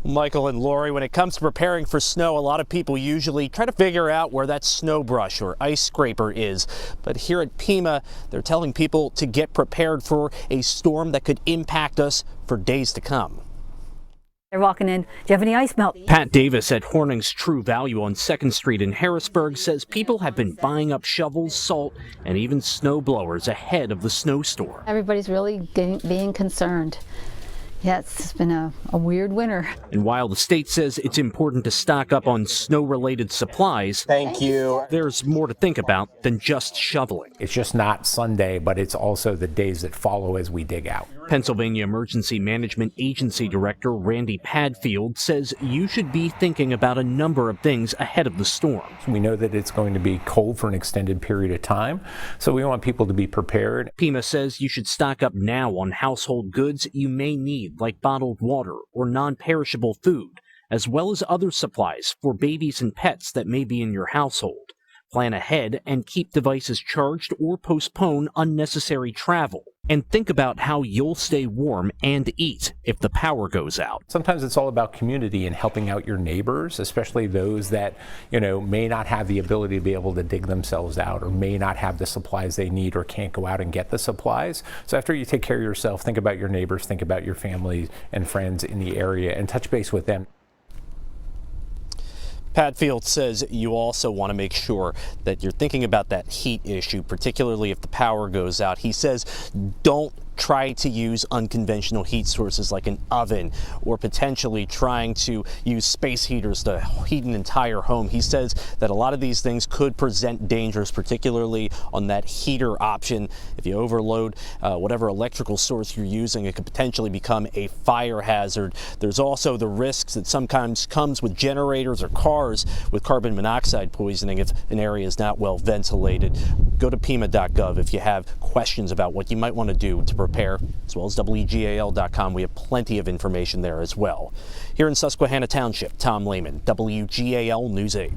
Michael and Lori, when it comes to preparing for snow, a lot of people usually try to figure out where that snow brush or ice scraper is. But here at Pima, they're telling people to get prepared for a storm that could impact us for days to come. They're walking in. Do you have any ice melt? Pat Davis at Horning's True Value on 2nd Street in Harrisburg says people have been buying up shovels, salt, and even snow blowers ahead of the snowstorm. Everybody's really being concerned. Yeah, it's been a weird winter. And while the state says it's important to stock up on snow-related supplies, Thank you. There's more to think about than just shoveling. It's just not Sunday, but it's also the days that follow as we dig out. Pennsylvania Emergency Management Agency Director Randy Padfield says you should be thinking about a number of things ahead of the storm. We know that it's going to be cold for an extended period of time, so we want people to be prepared. Pima says you should stock up now on household goods you may need, like bottled water or non-perishable food, as well as other supplies for babies and pets that may be in your household. Plan ahead and keep devices charged or postpone unnecessary travel. And think about how you'll stay warm and eat if the power goes out. Sometimes it's all about community and helping out your neighbors, especially those that, may not have the ability to be able to dig themselves out or may not have the supplies they need or can't go out and get the supplies. So after you take care of yourself, think about your neighbors, think about your family and friends in the area and touch base with them. Padfield says you also want to make sure that you're thinking about that heat issue, particularly if the power goes out. He says don't try to use unconventional heat sources like an oven or potentially trying to use space heaters to heat an entire home. He says that a lot of these things could present dangers, particularly on that heater option. If you overload whatever electrical source you're using, it could potentially become a fire hazard. There's also the risks that sometimes comes with generators or cars with carbon monoxide poisoning if an area is not well ventilated. Go to pima.gov if you have questions about what you might want to do to prepare, as well as WGAL.com. We have plenty of information there as well. Here in Susquehanna Township, Tom Lehman, WGAL News 8.